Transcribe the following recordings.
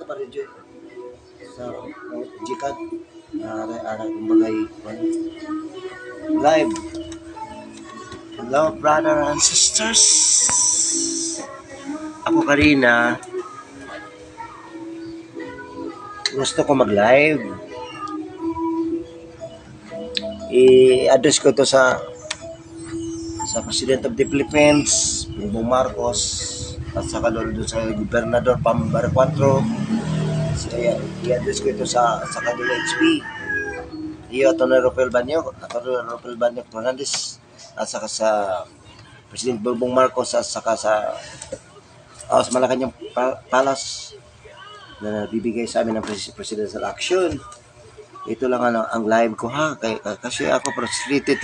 Paridyo sa Jikat ara kumbagay live. Hello brother and sisters. Ako kanina gusto ko mag-live. I-address ko to sa President of the Philippines, Bongbong Marcos, at saka doon sa Gobernador Pambara 4. I-address ko ito sa kanila HP. Iyo, Atty. Rafael Banyo Fernandez, at saka sa President Bongbong Marcos, at saka sa Malacanang Palace na bibigay sa amin ng presidential action. Ito lang ang live ko ha. Kasi ako frustrated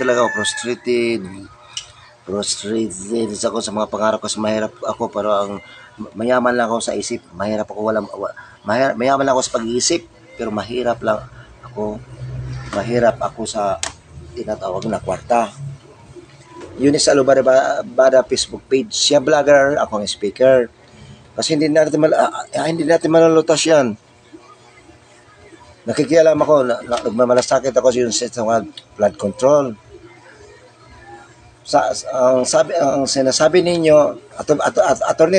ako sa mga pangarap kasi mahirap ako, pero ang mayaman lang ako sa isip, mayaman lang ako sa pag-iisip, pero mahirap ako sa tinatawag na kwarta. Yun sa Alubada Facebook page. Siya vlogger, ako ang speaker. Kasi hindi natin malulutas yan. Nakikialam ako, nagmamalasakit ako sa flood control. Ang sinasabi ninyo, Atty.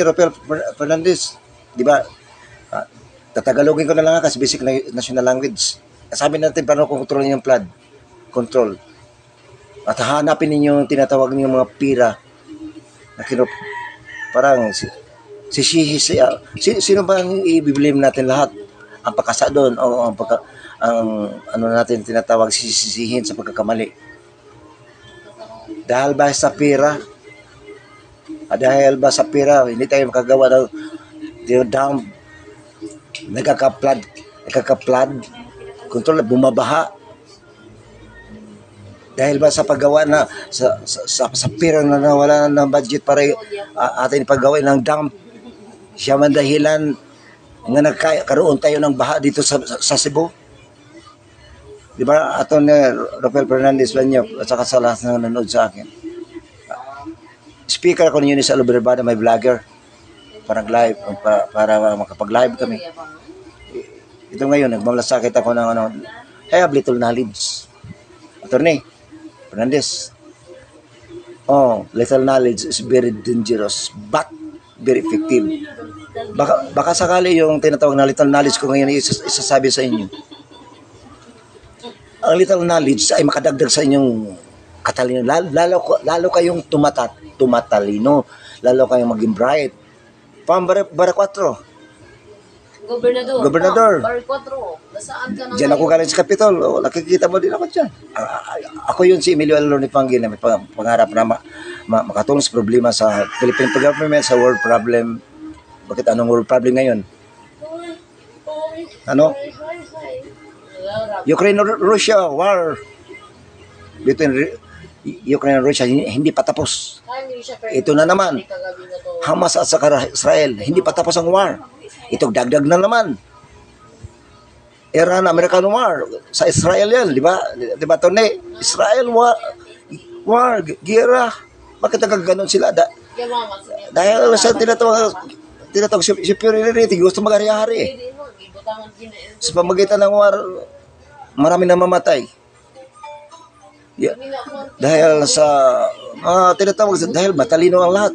Rafael Fernandez, di ba? Tatagalogin ko na lang kasi basic na national language. Sabi natin paano kontrolin yung flood control. At hanapin ninyo yung tinatawag niyo mga pira na parang sino ba ang i-blame natin lahat? Ang pakasa doon o ano natin tinatawag sisihin sa pagkakamali. Dahil ba sa pira? Hindi tayo makagawa ng dam. Nagkaka-flood control, bumabaha. Dahil ba sa paggawa na sa pira na nawala ng budget para atin paggawa ng dam? Siya man dahilan nga nagkaroon tayo ng baha dito sa Cebu. Di ba, Atty. Rafael Fernandez Banyo, at saka sa lahat na nanonood sa akin. Speaker ako ninyo sa Alubada, may vlogger. Para makapag-live kami. Ito ngayon, nagmamalasakit ako ng I have little knowledge. Atty. Fernandez. Little knowledge is very dangerous, but very effective. Baka sakali yung tinatawag na little knowledge ko ngayon isasabi sa inyo. Ang little knowledge ay makadagdag sa inyong katalino. Lalo kayong tumatalino. Lalo kayong maging bright. Pambara 4. Gobernador. Bar 4. Nasaan ka na? Diyan ako galing sa Capitol. Nakikita mo din ako dyan. Ako yun si Emilio Alor ni Pangil na may pangarap na makatulong sa problema sa Philippine government, sa world problem. Bakit anong world problem ngayon? Ano? Ukraine-Russia war. Between Ukraine and Russia hindi pa tapos. Ito na naman. Hamas at saka Israel, hindi pa tapos ang war. Ito dagdag na naman. Iran-American war sa Israel yan, di ba? Di ba Tony? Israel war, gera. Bakit nagkaganon sila? Dahil sa tinatawag superiority, gusto mag-hari-hari. Sa pamagitan ng war, marami na mamatay. Dahil sa tinatawag, dahil matalino ang lahat.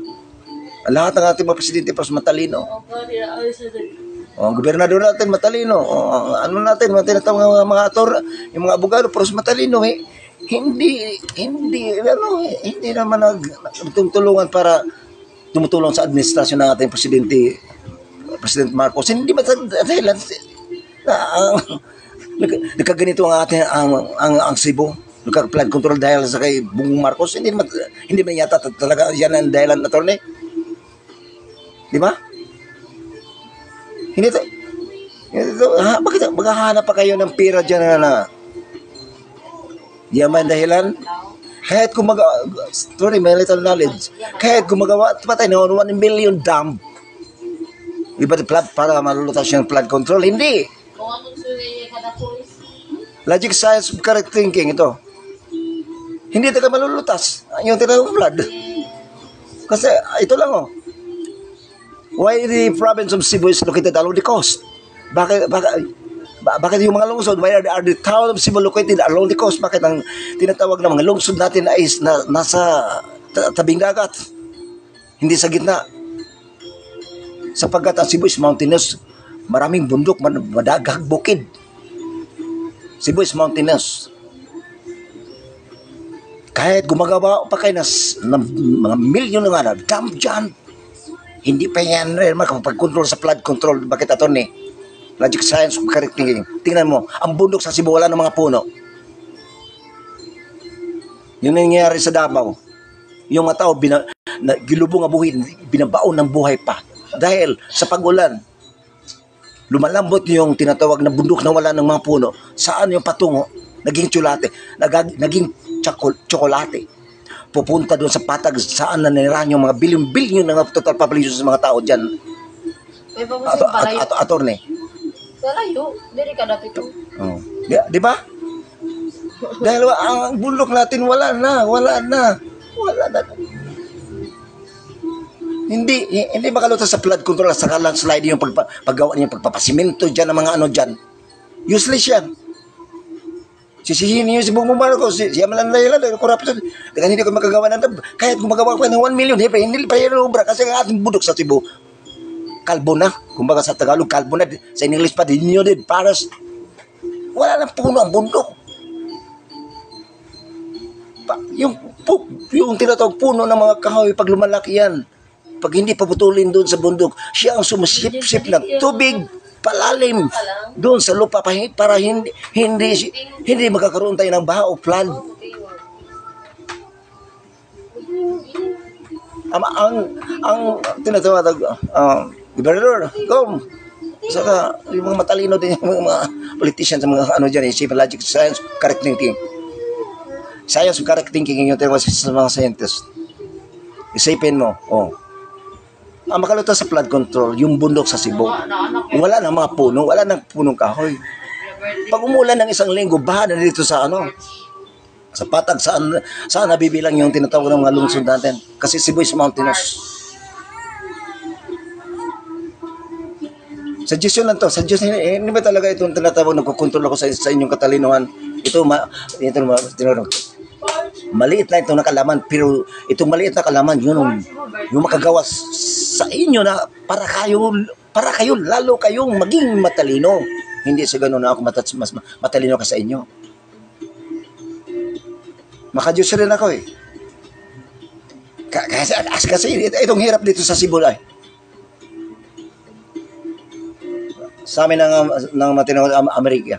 Lahat ng ating mga presidente mas matalino. Ang gobernador natin matalino. Ano natin, tinatawag mga ator, yung mga abogado, pero matalino Hindi naman nagtutulungan para tumutulong sa administrasyon ng ating President Marcos. Hindi ba dahil nagkaganito ang ating ang Cebu, nagka-flood control dahil sa kay Bongbong Marcos. Hindi man yata talaga yan ang dahilan, attorney. Di ba? Bakit maghahanap pa kayo ng pira dyan na yaman dahilan? Kahit may little knowledge, kahit gumagawa patay na 1 million dam, iba flood para malulutas yung flood control, hindi. Logic, science, correct thinking ito. Hindi tayo malulutas yung tinatawag flood. Kasi ito lang Why the province of Cebu is located along the coast? Bakit yung mga lungsod, why are the town of Cebu located along the coast? Bakit ang tinatawag na mga lungsod natin ay nasa tabing dagat? Hindi sa gitna. Sapagkat ang Cebu is mountainous, maraming bundok, madagang bukid. Cebu is mountainous. Kahit gumagawa pa kayo ng mga milyon na dam dyan, hindi pa yan makapag-control sa flood control. Bakit ato ni? Logic science, correct thinking. Tingnan mo, ang bundok sa Cebu, wala ng mga puno. Yun ang nangyayari sa Davao. Yung mga tao, gilubong ang buhay, binabaon ng buhay pa. Dahil sa pag-ulan, lumalambot yung tinatawag na bundok na wala ng mga puno. Saan yung patungo? Naging tsulate, naging tsokolate. Pupunta doon sa patag saan nanirahan yung mga bilyon-bilyon ng total population sa mga tao dyan. May pamusin palayo. Atorne. Palayo. Diri ka dapit ko. Oh. Di ba? Dahil ang bundok natin wala na. Hindi makalutas sa flood control at saka landslide yung paggawa niya, pagpapasimento dyan ng mga ano dyan. Useless yan. Sisihin niyo si Bongbong Marcos, siya malanlayla, corruption. Kaya hindi ko magagawa ng kahit gumagawa ko ng 1 million, hindi pa yan ubra kasi ang ating bundok sa Cebu. Kalbo na. Kumbaga sa Tagalog, kalbo na. Sa English pa, denuded, paras. Wala nang puno ang bundok. Yung tinatawag puno ng mga kahoy, pag lumalaki yan, pag hindi paputulin doon sa bundok, siya ang sumasip-sip ng tubig, palalim doon sa lupa para hindi magkakaroon tayo ng baha o flood. Ang tinatawag gobernador, saka yung mga matalino din yung mga politicians sa mga ano dyan, isip, logic, science, correct thinking. Science, correct thinking yung tinatawag sa mga scientists. Isipin mo, ang makalutas sa flood control, yung bundok sa Cebu. Wala nang mga puno, wala nang punong kahoy. Pag umulan ng 1 linggo, baha na dito sa sa patag, saan nabibilang yung tinatawag ng mga lungsod natin. Kasi Cebu is mountainous. Suggestion lang to. Suggestion, hindi ba talaga itong tinatawag, nagkukontrol ako sa inyong katalinuhan? Maliit na itong nakalaman, pero itong maliit na kalaman, yung makagawa sa inyo na para kayo lalo kayong maging matalino. Hindi sa ganun na ako mas matalino ka sa inyo. Maka-Diyos rin ako eh. Kasi itong hirap dito sa Cebu ay. Sa amin ng matinong Amerika.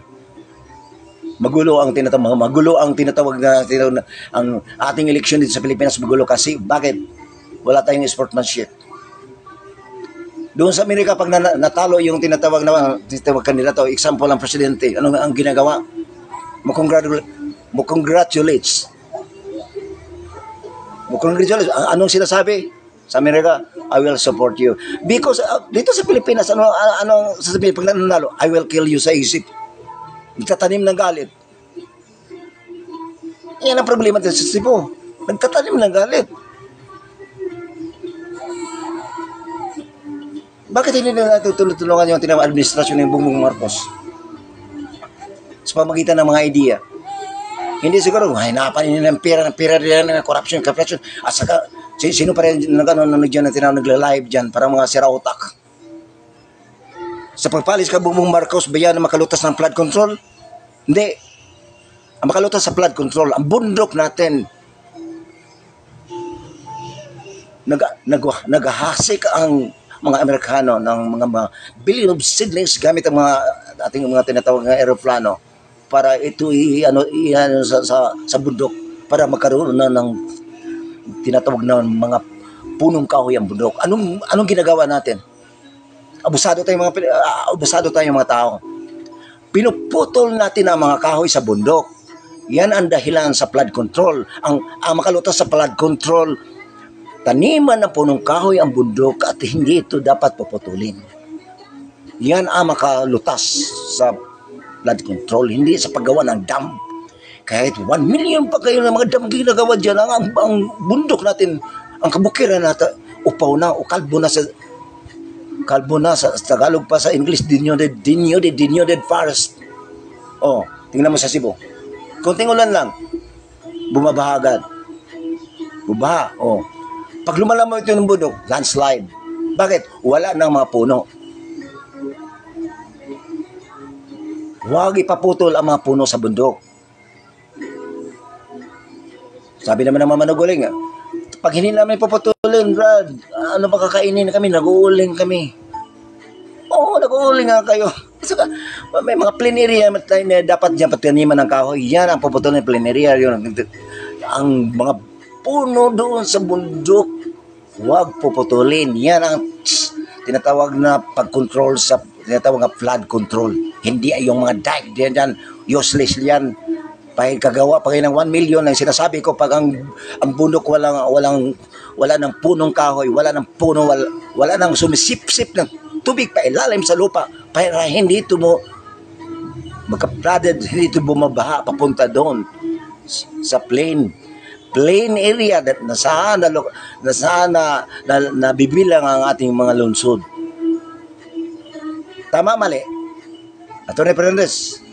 Magulo ang tinatawag na ang ating eleksyon dito sa Pilipinas, magulo kasi bakit? Wala tayong sportsmanship. Doon sa Amerika, pag natalo yung tinatawag kandidato, example ang presidente, ano ang ginagawa? Mo-congratulates. Anong sinasabi? Sa Amerika, I will support you. Because dito sa Pilipinas, anong sasabihin pag nanalo? I will kill you sa isip. Nagtatanim ng galit. Yan ang problema dito sa Cebu. Nagtatanim ng galit. Bakit hindi na tutulungan yung administrasyon ng Bongbong Marcos? Sa pamagitan ng mga idea. Hindi siguro, hinapan nila ng pera nila, corruption. At saka, sino pa rin nagla-live dyan, para mga sirautak. Sa pagpalis ka Bongbong Marcos, ba yan na makalutas ng flood control? Hindi. Ang makalutas sa flood control, ang bundok natin. Naghahasik ang mga Amerikano ng mga billion of seedlings gamit ang ating mga tinatawag na aeroplano para ito sa bundok para magkaroon na ng tinatawag na mga punong kahoy ang bundok. Anong ginagawa natin? Abusado tayong mga tao. Pinuputol natin ang mga kahoy sa bundok. Yan ang dahilan sa flood control. Ang makalutas sa flood control, taniman ng punong kahoy ang bundok at hindi ito dapat puputulin. Yan ang makalutas sa flood control, hindi sa paggawa ng dam. Kahit 1 million pa kayo ng mga dam ginagawa dyan, ang bundok natin, ang kabukiran natin, upaw na o kalbo na sa kalbo na sa Tagalog pa sa English, denuded forest. Oh, tingnan mo sa Cebu. Kunting ulan lang, bumabaha agad. Bubaha, oh. Pag lumalam mo ito ng bundok, landslide. Bakit? Wala nang mga puno. Huwag ipaputol ang mga puno sa bundok. Sabi naman ng mga manuguling, pag hindi namin paputulin, Brad, ano ba kakainin kami? Nag-uuling kami. Oo, nag-uuling nga kayo. Saka, may mga plenaria na dapat dyan pataniman ng kahoy. Yan ang paputulin ng plenaria. Ang mga puno doon sa bundok, huwag puputulin. Yan ang tinatawag na pag-control sa tinatawag na flood control. Hindi ay yung mga dike diyan, useless yan. Pag kagawa pa kayo ng 1 million, ang sinasabi ko, pag ang bundok wala ng punong kahoy, wala ng puno, wala ng sumisip-sip ng tubig pa ilalim sa lupa, para hindi ito mo magka-flooded, hindi ito bumabaha papunta doon sa plain area na saan na bibilang ang ating mga lungsod. Tama, mali? Atty. Fernandez.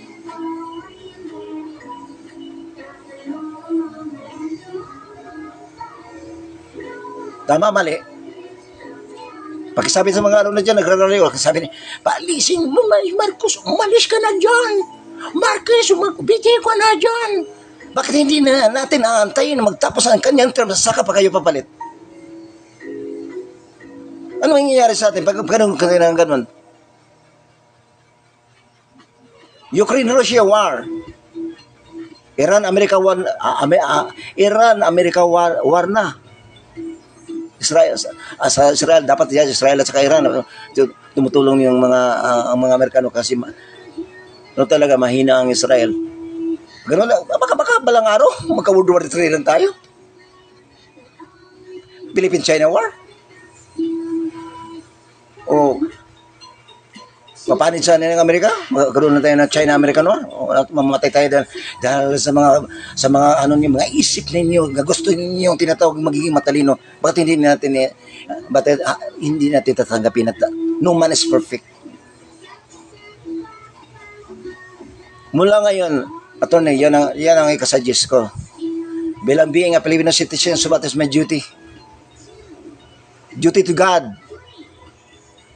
Tama, mali? Pakisabi sa mga ano na dyan, nagrarariyo, sabi niya, paalisin mo, Marcos, umalis ka na dyan. Marcos, biti ko na dyan. Bakit hindi na natin aantayin na magtapos ang kanyang term, saka pa kayo papalit? Ano mangyayari sa atin pag ganun? Ukraine-Russia war. Iran-America war na. Israel dapat yan, Israel at saka Iran tumutulong yung ang mga Amerikano kasi talaga mahina ang Israel. Ganun lang, baka balang araw magka-World War III lang tayo. Philippine-China war. O mapanid sa ng Amerika, magkaroon na tayo ng China-American war. O mamatay tayo dahil sa mga ano niyo, mga isip ninyo, gusto niyo yung tinatawag magiging matalino. Bakit hindi natin tatanggapin at no man is perfect. Mula ngayon, attorney, yan ang ikasuggest ko. Bilang being a Filipino citizen, so what is my duty? Duty to God,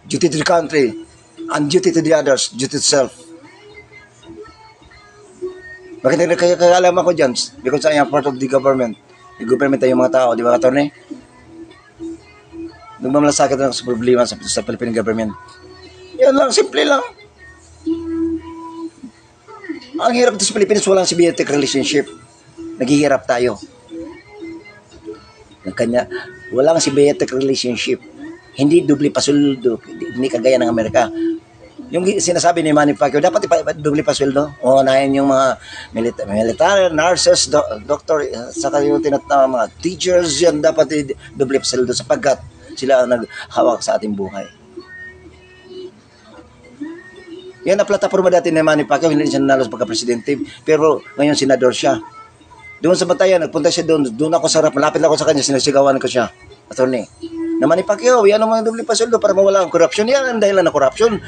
duty to the country, and duty to the others, duty to self. Bakit kaya alam ako dyan? Because I am part of the government. The government ay yung mga tao, di ba, attorney? Nagmamalasakit na sa problema sa Philippine government. Yan lang, simple lang. Ang hirap dito sa Pilipinas, walang symbiotic relationship. Naghihirap tayo. Walang symbiotic relationship. Hindi doble pasweldo, hindi kagaya ng Amerika. Yung sinasabi ni Manny Pacquiao, dapat doble pasweldo. O nahin yung mga military, nurses, doctor, saka yung mga teachers, yan dapat doble pasweldo sapagkat sila ang naghawak sa ating buhay. Yan ang plataforma dati ni Manny Pacquiao, hindi siya nanalo sa pagka-presidente, pero ngayon senador siya. Doon sa Batayan, nagpunta siya doon ako sa harap, malapit ako sa kanya, sinasigawan ko siya. Attorney, na Manny Pacquiao, yan ang mga doble pasweldo para mawala ang korupsyon. Yan ang dahilan ng korupsyon.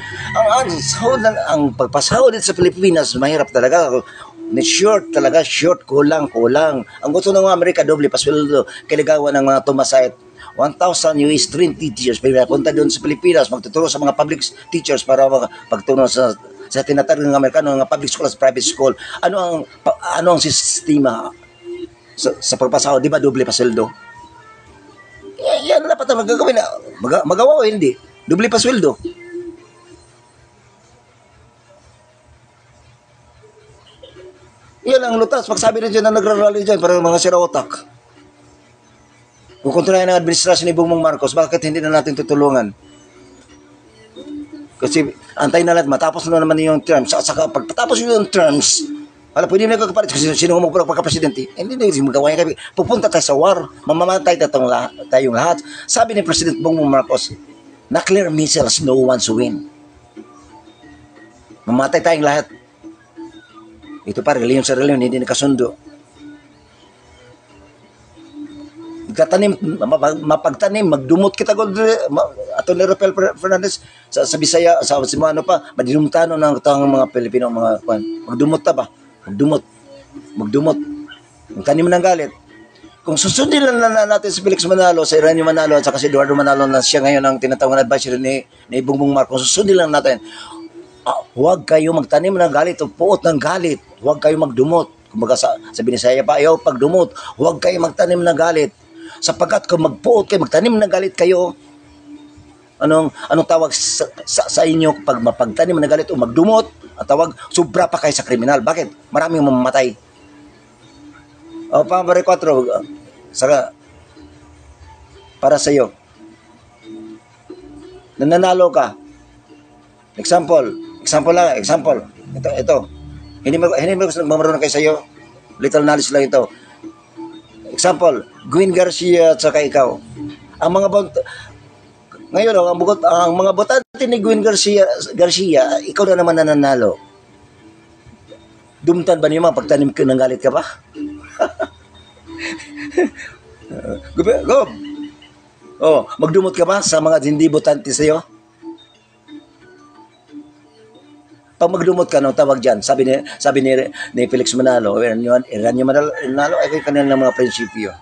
Ang pagpasahod dito sa Pilipinas, mahirap talaga. Short talaga, kulang. Ang gusto ng mga Amerika, doble pasweldo, kailangan ng mga tumasahit 1,000 US trained teachers. Punta doon sa Pilipinas, magtuturo sa mga public teachers para pagturo sa tinatawag ng Amerikano, ng public school at private school. Ano ang sistema sa pagpasahod? Di ba doble pasweldo? Yan dapat na magagawin. Magawa o hindi? Doble pasweldo. Yan ang lutas. Pagsabi rin dyan na nagrarally dyan para mga siraotak. Kung kontrahin ang administrasyon ni Bongbong Marcos, bakit hindi na natin tutulungan? Kasi antay na natin, matapos na naman yung terms. At saka pagpatapos yung terms, pwede na kakapalit kasi sino mo pagka-presidente. Hindi na magawa niya. Pupunta tayo sa war, mamamatay tayong lahat. Sabi ni President Bongbong Marcos, nuclear missiles, no one to win. Mamatay tayong lahat. Ito pa, reliyon sa reliyon, hindi nakasundo. Magtatanim, mapagtanim, magdumot kita gud ato ni Rafael Fernandez sa Bisaya, sa Simano pa, madinumtano ng tang mga Pilipino mga kwan. Magdumot ta ba? Magdumot. Magtanim ng galit. Kung susundin lang natin si Felix Manalo, sa Iranio Manalo at saka si Eduardo Manalo na siya ngayon ang tinatawag na advisor ni Bongbong Marcos, susundin lang natin. Huwag kayo magtanim ng galit o puot ng galit. Huwag kayo magdumot. Kumbaga sa Binisaya pa, ayaw pagdumot. Huwag kayo magtanim ng galit. Sapagkat kung magpuot kayo, magtanim ng galit kayo, anong tawag sa inyo pag mapagtanim ng galit o magdumot, ang tawag, sobra pa kayo sa kriminal. Bakit? Maraming mamamatay. O, pambari 4, saka, para sa iyo, nananalo ka, example lang, ito, hindi mo gusto magmarunong kayo sa iyo, little knowledge lang ito. Example, Gwen Garcia at saka ikaw. Ang mga ngayon, ang mga botante ni Gwen Garcia, ikaw na naman nananalo. Dumtan ba niyo mga pagtanim ka ng galit ka ba? Go. Oh, magdumot ka ba sa mga hindi botante sa iyo? Pag magdumot ka, no, tawag dyan, sabi ni Felix Manalo, Iranio Manalo, ay kanilang mga prinsipyo.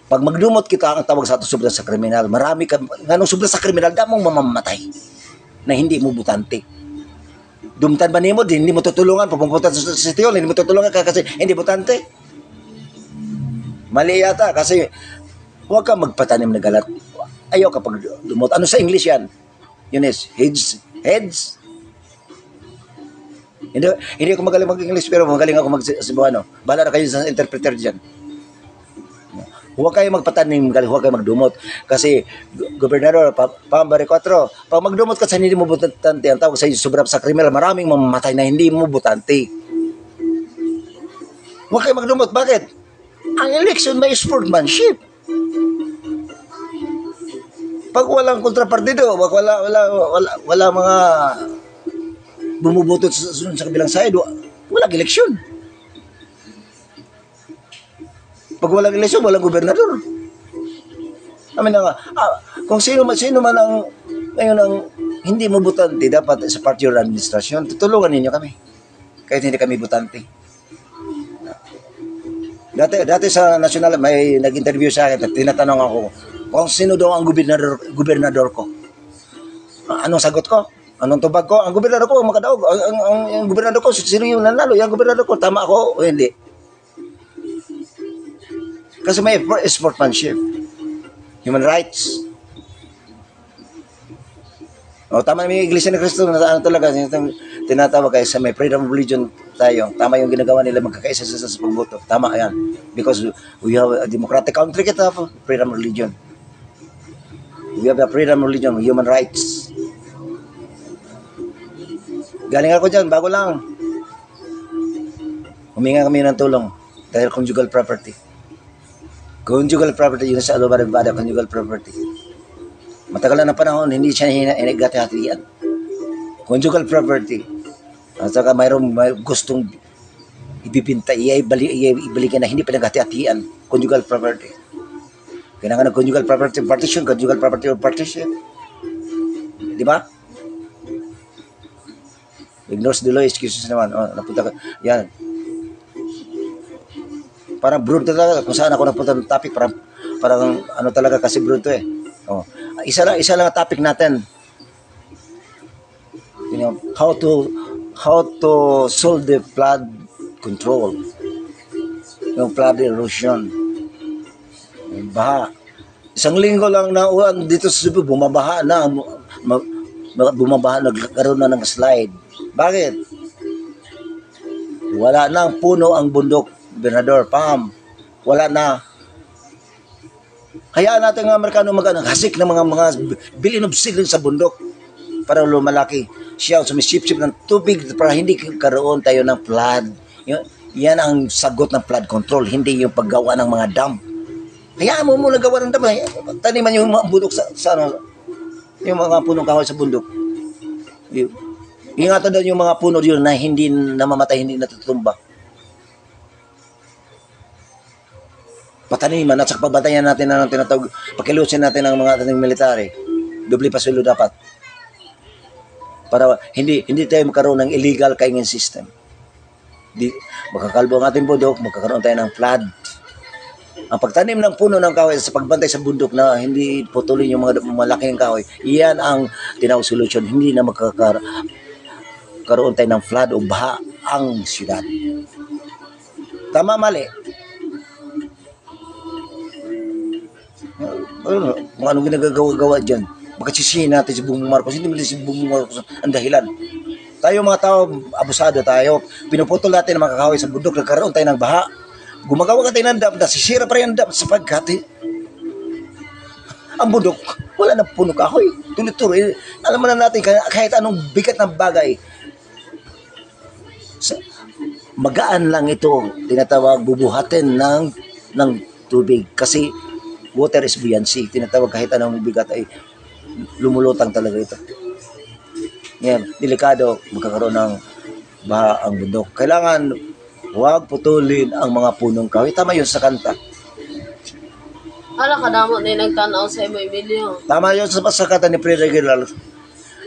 Pag magdumot kita, ang tawag sa ato sobra sa kriminal. Marami ka, ganong sobra sa kriminal, damong mamamatay na hindi mo butante. Dumtan ba nimo, hindi mo tutulungan, pupunta sa sityo, hindi mo tutulungan kasi hindi butante. Mali yata, kasi huwag ka magpatanim na galat. Ayaw ka pag dumot. Ano sa English yan? Yun is, heads. Hindi ako magaling mag-English pero magaling ako mag-Cebuano. Bahala na kayo sa interpreter dyan. Huwag kayo magpatanim, huwag kayo magdumot. Kasi, Gobernador, Pambari 4, pag magdumot ka sa hindi mo butante, ang tawag sa iyo, sobrang sa kriminal, maraming mamamatay na hindi mo butante. Huwag kayo magdumot. Bakit? Ang election may sportsmanship. Pag walang kontrapartido, wala mga bumubutot sa kabilang side, walang eleksyon. Pag walang eleksyon, walang gobernador. Amin na nga, kung sino man ang ngayon ang hindi mo butante, dapat sa part your administration, tutulungan ninyo kami. Kahit hindi kami butante. Dati sa national, may nag-interview sa akin at tinatanong ako kung sino daw ang gobernador ko. Anong sagot ko? Anong tubag ko? Ang gobernador ko, makadaog. Ang gobernador ko, sino yung nanalo? Yung gobernador ko, tama ako o hindi? Kasi may sportsmanship. Human rights. O, tama na yung Iglesia ni Cristo na ano talaga, tinatawag kayo sa may freedom of religion tayo. Tama yung ginagawa nila, magkakaisa sa pagboto. Tama yan. Because we have a democratic country, kita po, freedom of religion. We have a freedom of religion, human rights. Galing ako dyan, bago lang. Huminga kami ng tulong dahil conjugal property. Conjugal property, yun sa alubada, conjugal property. Matagal na panahon, hindi siya hinagati-hatian. Conjugal property. At saka may gustong ibibinta, ibalikan na hindi pinaghati-hatian. Conjugal property. Kailangan ng conjugal property partition, conjugal property partition. Di ba? Ignores the law, excuses naman. Oh, napunta ka. Yan. Parang bruto talaga. Kung saan ako napunta ng topic, parang ano talaga kasi bruto eh. Oh. Isa lang ang topic natin. You know, how to solve the flood control. Yung flood erosion. Yung baha. Isang linggo lang na ulan dito sa Cebu, bumabaha na. Nagkaroon na ng slide. Bakit? Wala na ang puno ang bundok, Bernador, Pam. Wala na. Hayaan natin ng Amerikano hasik ng mga billion of seedlings sa bundok para lumalaki. Siya sumisip-sip ng tubig para hindi karoon tayo ng flood. Yan ang sagot ng flood control, hindi yung paggawa ng mga dam. Hayaan mo muna gawa ng dam. Taniman yung mga bundok sa yung mga punong kahoy sa bundok. Ingatan daw yung mga puno yun na hindi namamatay, hindi natutumba. pataniman at sa pagbantayan natin ng tinatawag, pakilusin natin ang mga ating military. Doble pa sweldo dapat. Para hindi tayo magkaroon ng illegal kaingin system. Makakalbo ang ating bundok, magkakaroon tayo ng flood. Ang pagtanim ng puno ng kahoy sa pagbantay sa bundok na hindi putulin yung mga malaking kahoy, iyan ang tinawag solution. Hindi na magkakaroon tayo ng flood o baha ang siyudad. Tama, mali. Kung anong ginagawa dyan. Baka sisihin natin si Bongbong Marcos. Hindi mo si Bongbong Marcos ang dahilan. Tayo mga tao, abusado tayo. Pinuputol natin ang mga kahoy sa bundok. Nagkaroon tayo ng baha. Gumagawa ka tayo ng dam. Nasisira pa rin ang dam sapagkat ang bundok, wala na puno kahoy. Tuloy-tuloy. Alam mo na natin, kahit anong bigat ng bagay, magaan lang ito. Tinatawag bubuhatin ng tubig. Kasi water is buoyancy. Tinatawag kahit anong bigat ay lumulutang talaga ito. Yan, delikado magkakaroon ng baha ang bundok. Kailangan huwag putulin ang mga punong kahoy. Tama yun sa kanta. Ala kadamo na nagtanaw sa imo Emilio. Tama yun sa kanta ni Fred Aguilar.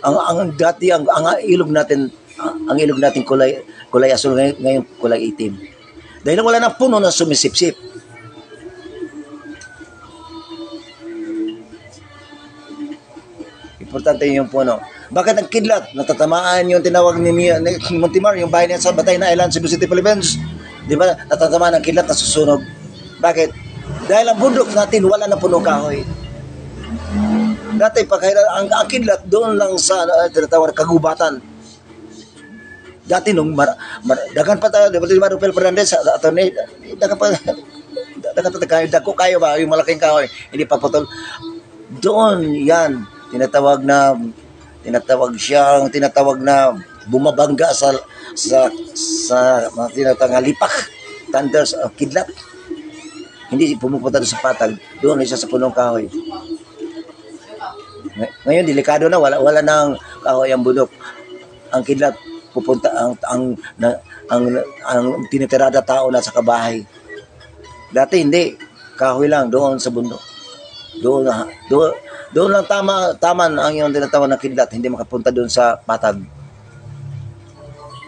Ang dati ang ilog natin kulay asul, ngayon kulay itim. Dahil wala nang puno na sumisipsip. Importante yung puno. Bakit ang kidlat? Natatamaan yung tinawag ni Montemar, yung bahay niya sa Batay na Island, Cebu City, Philippines. Di ba? Natatamaan ang kidlat na susunog. Bakit? Dahil ang bundok natin, wala na punong kahoy. Dati, ang kidlat doon lang sa tinatawag kagubatan. Dati nung dagan pa tayo, di ba Rupel Fernandez, attorney, dagan pa kayo, dako kayo ba, yung malaking kahoy, hindi pa putol. Doon, yan, tinatawag na bumabangga sa tinatawag lipak, thunders, kidlat. Hindi pumupunta doon sa patag, doon isa sa punong kahoy. Ngayon delikado na, wala nang kahoy ang bundok. Ang kidlat pupunta ang tinitirada tao na sa kabahay. Dati hindi, kahoy lang doon sa bundok. Doon lang tama ang yung tinatawag na kidlat, hindi makapunta doon sa patag.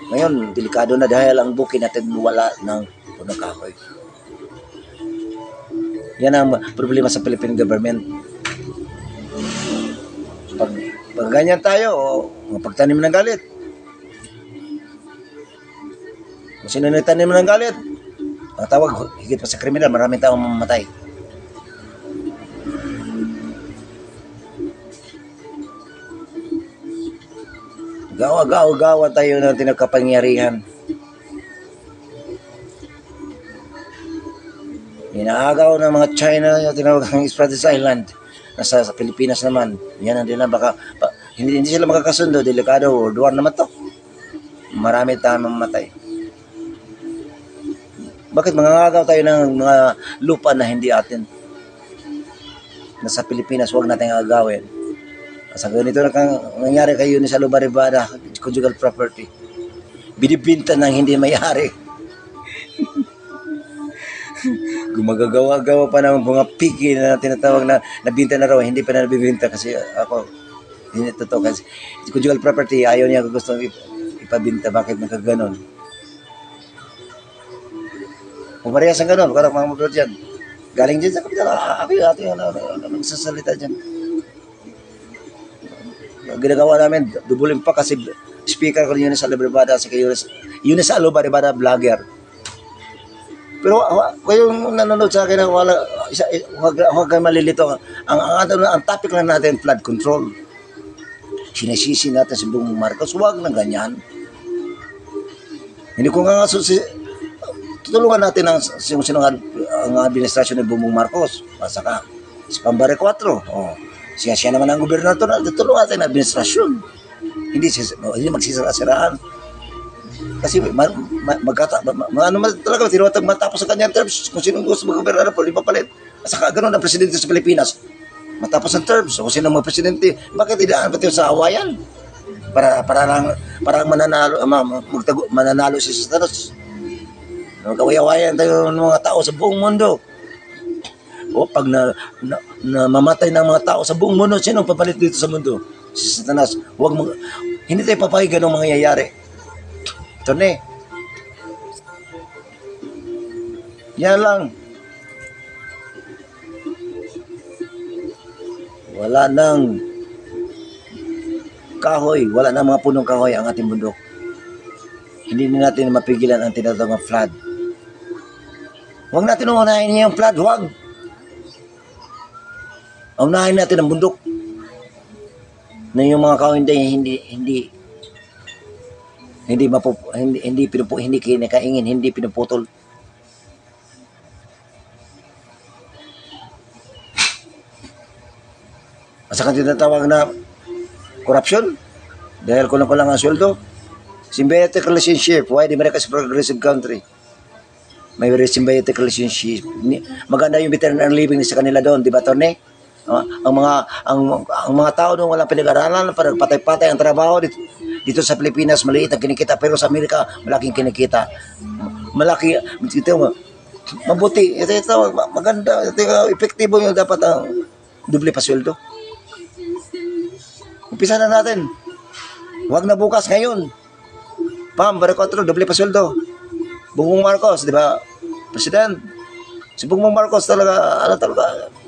Ngayon, delikado na dahil ang bukid natin wala ng punong kahoy. Yan ang problema sa Philippine government. Pag ganyan tayo, pagtanim ng galit. Kung sino nagtanim ng galit, ang tawag, higit pa sa kriminal, maraming taong mamamatay. Gawa tayo ng tinagkapangyarihan. Inaagaw ng mga China yung tinawag ng East Island nasa sa Pilipinas naman. Yan ang nila baka hindi sila makakasundo, delikado, World War naman to. Marami tayong mamatay. Bakit mangangagaw tayo ng mga lupa na hindi atin? Nasa Pilipinas, huwag natin agawin. Sa ganito na nangyari kayo ni sa Lubaribada, conjugal property. Binibinta ng hindi may-ari. Gumagawa-gawa pa ng mga piki na tinatawag na nabinta na raw, hindi pa na nabibinta kasi ako, hindi totoo kasi conjugal property, ayaw niya gusto ipabinta, bakit nagkaganon? Pumarehas ang ganon, karang mga mga dyan. Galing dyan sa kapital, ako yung nagsasalita dyan. Ginagawa namin, dubulin pa kasi speaker ko yun sa Lubaribada, si Yunis sa Lubaribada vlogger. Pero kayong nanonood sa akin, huwag kayo malilito. Ang topic lang natin, flood control. Sinisisi natin si Bongbong Marcos, huwag na ganyan. Hindi ko nga tutulungan natin ang administrasyon ni Bongbong Marcos. Saka si Pambare 4. Siya naman ang gobernador, tutulungan natin ang administrasyon. Hindi magsisiraan. Kasi talaga tinatawag matapos sa kanyang terms. Kung sino gusto mag-gobernador po, di papalit. At saka ganoon ang presidente sa Pilipinas. Matapos ang terms. Kung sino mga presidente, bakit idaan pati sa awayan? Para mananalo si Estados. Magkawayawayan tayo ng mga tao sa buong mundo. O pag mamatay ng mga tao sa buong mundo, sino papalit dito sa mundo? Si Satanas. Hindi tayo papayag ganong mangyayari. Tone. Yan lang. Wala nang kahoy, wala nang mga punong kahoy ang ating bundok. Hindi na natin mapigilan ang tinatawag na flood. Huwag natin unahin yung flood, huwag. Unahin natin ang bundok. Na yung mga kahoy hindi kinakaingin, hindi pinuputol. At saka tinatawag na corruption dahil kulang-kulang ang sweldo. Symbiotic relationship. Why the America is a progressive country? May symbiotic relationship. Maganda yung veteran living sa kanila doon, di ba, Tony? Ang mga tao doon walang pinag-aralan, para patay-patay ang trabaho dito sa Pilipinas, maliit ang kinikita, pero sa Amerika malaking kinikita. Malaki ito, mabuti. Ito maganda, ito epektibo yung dapat ang doble pa sweldo. Umpisa na natin. Huwag na bukas, ngayon. Pam, barikotro, doble pa sweldo. Bongbong Marcos, di ba? President. Si Bongbong Marcos talaga,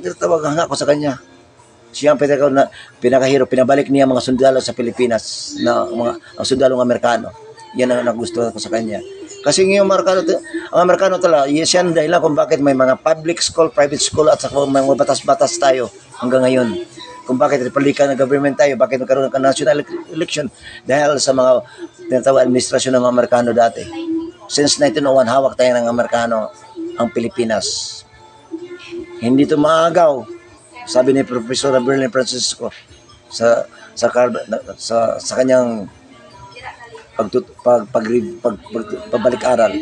tinatawag ako sa kanya. Siya ang pinakahirap, pinabalik niya mga sundalo sa Pilipinas, ang sundalong Amerikano. Yan ang nagustuhan ko sa kanya. Kasi ang Amerikano talaga, yan dahilan kung bakit may mga public school, private school, at saka may mga batas-batas tayo hanggang ngayon. Kung bakit Republican na government tayo, bakit nagkaroon ng national election, dahil sa mga tinatawag administrasyon ng Amerikano dati. Since 1901, hawak tayo ng Amerikano ang Pilipinas. Hindi ito maagaw. Sabi ni Professor Berlin Francisco sa kanyang pagbalik-aral.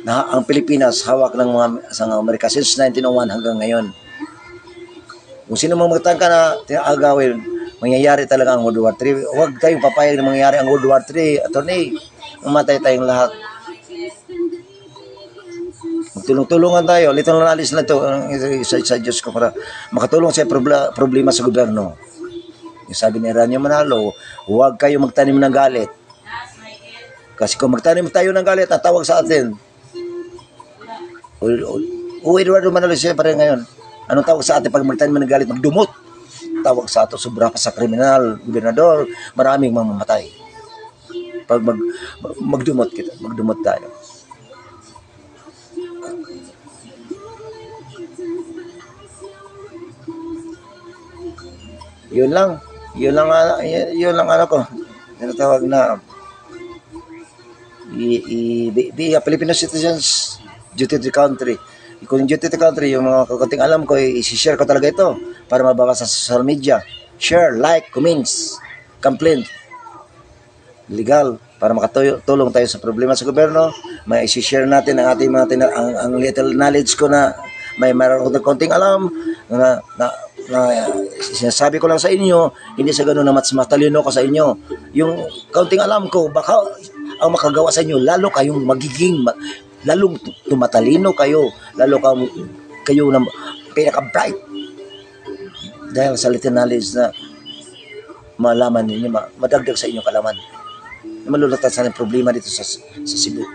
Ang Pilipinas hawak ng mga Amerika since 1901 hanggang ngayon. Kung sino mang magtangka na agawin, mangyayari talaga ang World War III. Huwag tayong papayag na mangyayari ang World War III. Attorney, mamatay tayong lahat. Magtulong-tulungan tayo. Litong analysis na ito sa Diyos ko para makatulong sa problema sa gobyerno. Yung sabi ni Ranyo Manalo, huwag kayo magtanim ng galit. Kasi kung magtanim tayo ng galit, tatawag sa atin. Eduardo Manalo siya pa rin ngayon. Anong tawag sa atin pag magtanim ng galit? Magdumot. Tawag sa ato, sobra pa sa kriminal, gobernador, maraming mamamatay. Pag magdumot tayo. Yun lang ano ko. Tinatawag na be a Filipino citizens duty to the country. Kung duty to the country, yung mga kakunting alam ko, i-share ko talaga ito para mabawas sa social media. Share, like, comments, complaint. Legal, para makatulong tayo sa problema sa gobyerno. May i-share natin ang ating ang little knowledge ko na may mayroon akong konting alam na sinasabi ko lang sa inyo, hindi sa gano'n na matalino ko sa inyo. Yung kaunting alam ko, baka ang makagawa sa inyo, lalo kayong magiging, lalong tumatalino kayo, lalo kayo na pinaka-bright. Dahil sa little knowledge na malaman ninyo, madagdag sa inyong kalaman. Malulatan sa problema dito sa Cebu.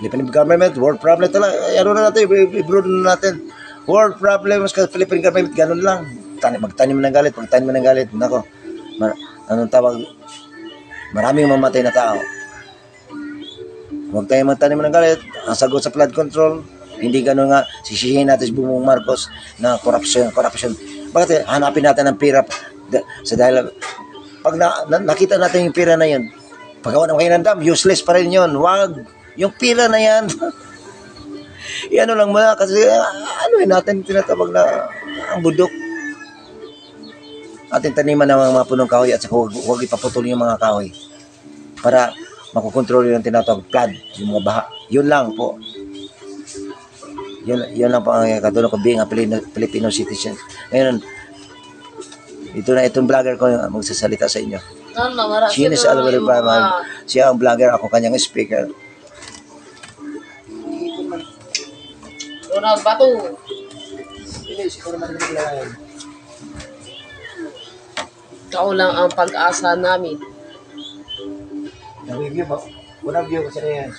Philippine government, world problem talaga. Ano na natin, i-broad na natin. World problems sa Philippine government, ganun lang. Magtanim ng galit, nako. Anong tawag? Maraming mamatay na tao. Huwag tayo magtanim ng galit. Ang sagot sa flood control, hindi ganun nga. Sisihin natin si Bongbong Marcos na corruption. Bakit hanapin natin ang pira sa dahil pag nakita natin yung pira na yun, paggawa ng kayo ng dam, useless pa rin yun. Wag. Yung pira na yan, ano lang muna kasi natin tinatawag na ang bundok. Ating taniman ng mga punong kahoy at saka huwag ipaputol yung mga kahoy para makukontrol yung tinatawag flood, yung mga baha. Yun lang po. Yun lang po ang katulong ko being a Filipino citizen. Ngayon, itong vlogger ko magsasalita sa inyo. Siya is Alvaro Barman. Siya ang vlogger, ako kanyang speaker. Ronald Batu. Hindi, siguro magiging. Ikaw lang ang pag-asa namin. Nag-review ba? Unang view ko sa yan.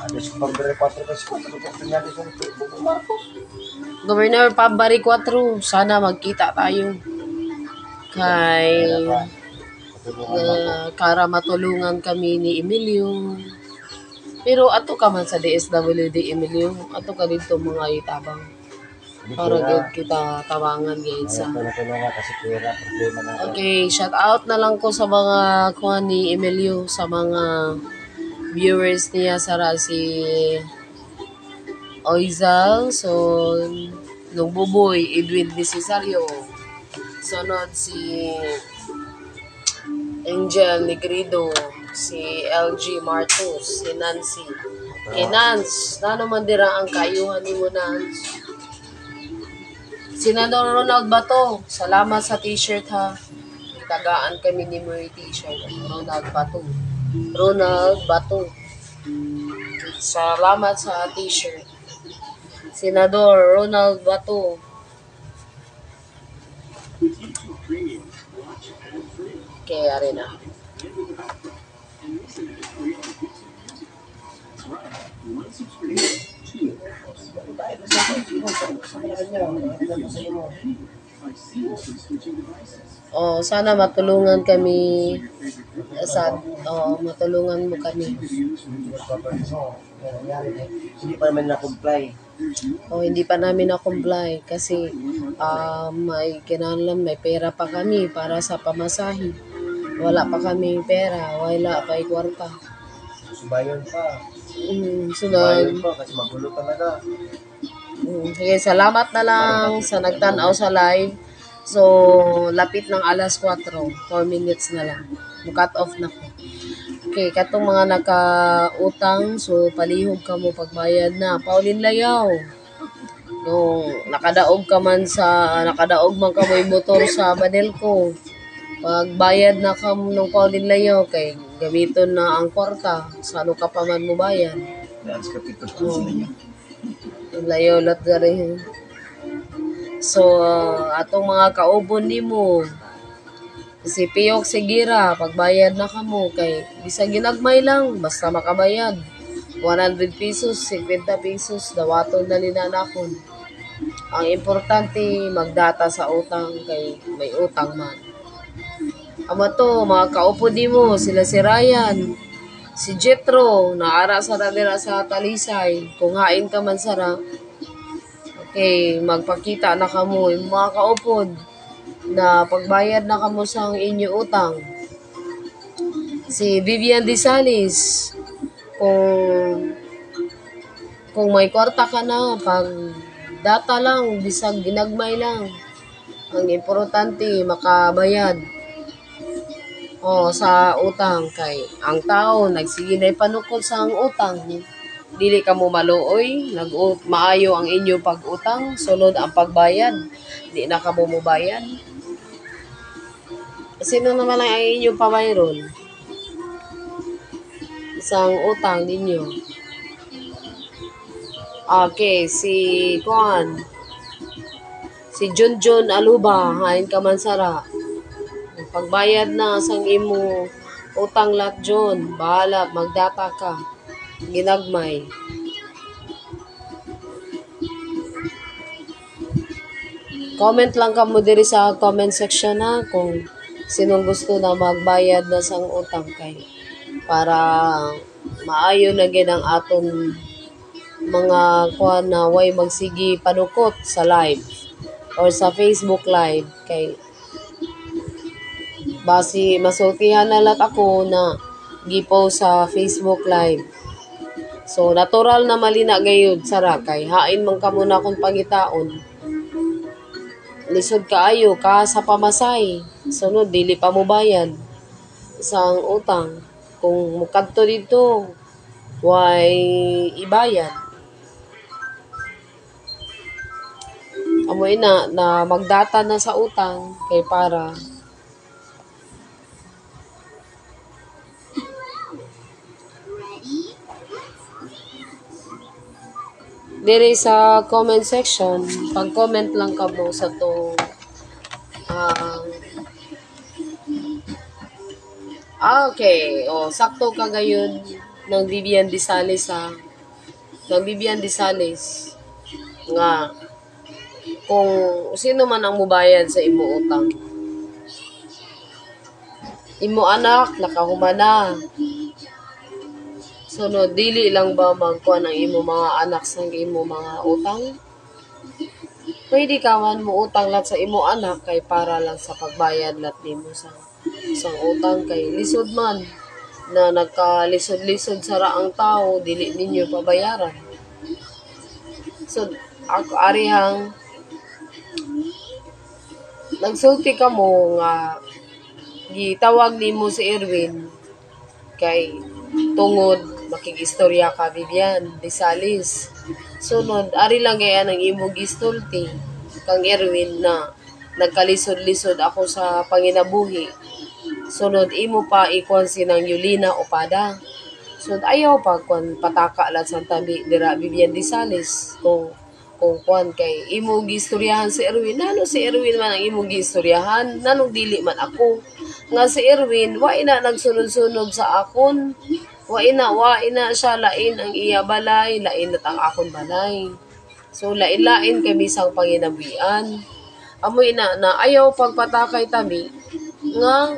Ados ko pang 4 kasi kung natin sa Bongbong Marcos. Governor Pabari 4, sana magkita tayo. Kay para matulungan kami ni Emilio. Pero ato ka man sa DSWD Emilio, ato ka dito mga itabang. Para gud kita tawangan gayud sa. Tulungan kasi pera, problema na. Okay, shout out na lang ko sa mga kuha ni Emilio, sa mga viewers niya sa si Oizal, so Nungbuboy, Edwin De Cesario, sunod si Angel Negrido, si LG Martos, si Nancy. Kay Nance, na naman dira ang kayuhan ni mo, Nance. Senador Ronald Bato, salamat sa t-shirt ha. Tagaan kami ni mo yung t-shirt. Ronald Bato. Ronald Bato. Salamat sa t-shirt. Senador Ronald Bato. Kaya rin na. Oh, sana matulungan kami matulungan mo kami. Hindi pa naman na-comply. Hindi pa namin na-comply kasi may kinahanglan, may pera pa kami para sa pamasahe. Wala pa kami pera, wala pa kwarta. Subayon pa. Sunod. Subayon pa kasi magulo talaga. Sige, salamat na lang sa nagtanaw sa live. So, lapit ng alas 4, 4 minutes na lang. Cut off na ko. Okay, katong mga nakautang, so palihog ka mo pagbayad na. Pauline Layaw. No, nakadaog man ka mo yung motor sa Banelco. Pagbayad na ka mo ng Pauline Layaw, kay gamiton na ang kwarta. Sano ka pa man mo bayad? Dahil kapito po sila niya. Layaw lat rin. So, atong mga kaubon ni mo, si Piyok Sigira, pagbayad na ka mo, kay bisag ginagmay lang, basta makabayad. 100 pesos, 50 pesos, dawaton na ninanakon. Ang importante, magdata sa utang, kay may utang man. Ama to, mga kaupod ni mo, sila si Ryan, si Jetro, naara sa nila sa Talisay, kung hain ka man sara, okay, magpakita na ka mo, yung mga kaupod, na pagbayad na ka mo sa inyo utang. Si Vivian Disalis, kung may kwarta ka na, pag data lang, bisag ginagmay lang. Ang importante, makabayad. Sa utang, kay ang tao nagsige na panukol sa ang utang. Dili ka mo maluoy, maayo ang inyo pag-utang, sunod ang pagbayad, di na ka mo mubayad. Sino naman ang inyo pabayron? Isang utang ninyo. Okay, si Junjun Aluba, hain ka man sara. Pagbayad na sang imo utang lat John, bahala, magdata ka. Ginagmay. Comment lang ka mo diri sa comment section na kung sinong gusto na magbayad na sang utang kay para maayo na gid ang aton mga kuan na way magsigi panukot sa live or sa Facebook live kay basi masultihan na lat ako na gipost sa Facebook live. So natural na malina gayud sara kay hain man ka muna kung pangitaon. Lisod kaayo ka sa pamasay. Sunod dili pa mo bayad sang utang. Kung mukadto dito, why ibayad? Amoy na magdata na sa utang kay para dire sa comment section, pag-comment lang ka mo sa to okay. Sakto ka gayon ng Vivian Disales ng Vivian Disales nga kung sino man ang mubayad sa imo utang. Imo anak nakahumana. Sunod dili lang ba magkuha ng imo mga anak sa imo mga utang? Pwede ka man mo utang lat sa imo anak kay para lang sa pagbayad lat nimo sa isang utang kay lisod man na nagkalisod-lisod sa raang tao dili ninyo pabayaran. So ako arihang nagsulti ka mo nga gitawag nimo si Erwin kay tungod makigistorya ka Vivian Disales. Sunod ari lang gaya ng imo gistulti kang Erwin na nagkalisod-lisod ako sa panginabuhi. Sunod imo pa ikon sinang Yulina Opada. Sunod ayaw pa kung pataka lang sa tabi dira Vivian Disales kung kwan kay imo gistoryahan si Erwin. Nano si Erwin man ang imo gistoryahan, nanong dili man ako. Nga si Erwin wa ina nagsunod-sunod sa akon. Wa ina siya lain ang iya balay, lain at ang akon balay. So lain-lain kay bisang panginabuhian. Amo ina na ayaw pagpatakay tabi nga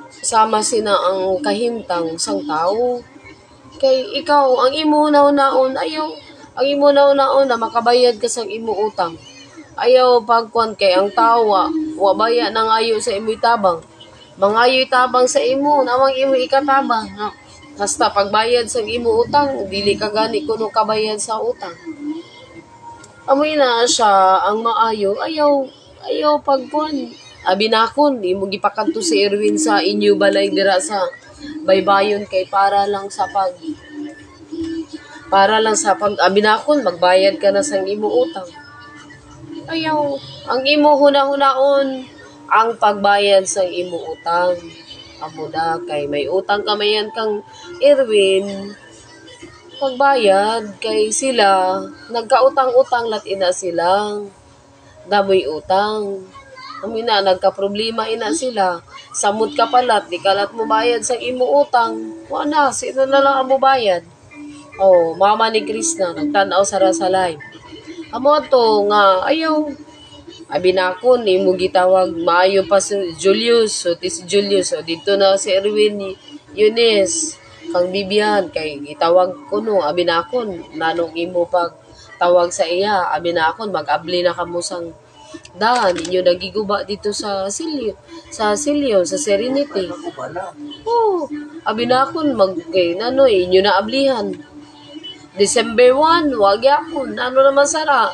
sama sina ang kahimtang sang tao. Kay ikaw ang imo naon ang imo naon na makabayad ka sang imo utang. Ayaw pagkuan kay ang tawa wa baya nang ayo sa imo tabang. Mangayoy tabang sa imo namang imo ikatabang. No? Basta pagbayad sa imo utang dili ka gani kuno kabayad sa utang. Amoy na siya ang maayo ayaw pagkuan. Abinakon imo gipakanto si Erwin sa inyo balay dira sa baybayon kay para lang sa pag abinakon magbayad ka na sa imo utang. Ayaw ang imo hunahunahon ang pagbayad sa imo utang. Amo na kay may utang kamayan kang Erwin pagbayad kay sila nagkautang-utang lat ina silang damoy utang. Amo na nagka-problema ina sila. Samot ka palat, di kalat mo bayad sa imo utang. Wala, sino na lang ang mo bayad? Mama ni Krishna, nagtanaw sa live. Amo to nga, ayaw. Abinakon, imo gitawag, maayo pa si Julius. So, si Julius. So, dito na si Erwin, Eunice, kang Bibian. Kay gitawag ko no, abinakon. Nanong imo pag tawag sa iya, abinakon, mag-abli na kamusang dahan inyo nagiguba dito sa Silio, sa Serenity. Abinakon magkay nano inyo na ablihan. December 1, wag yapon. Ano naman sara?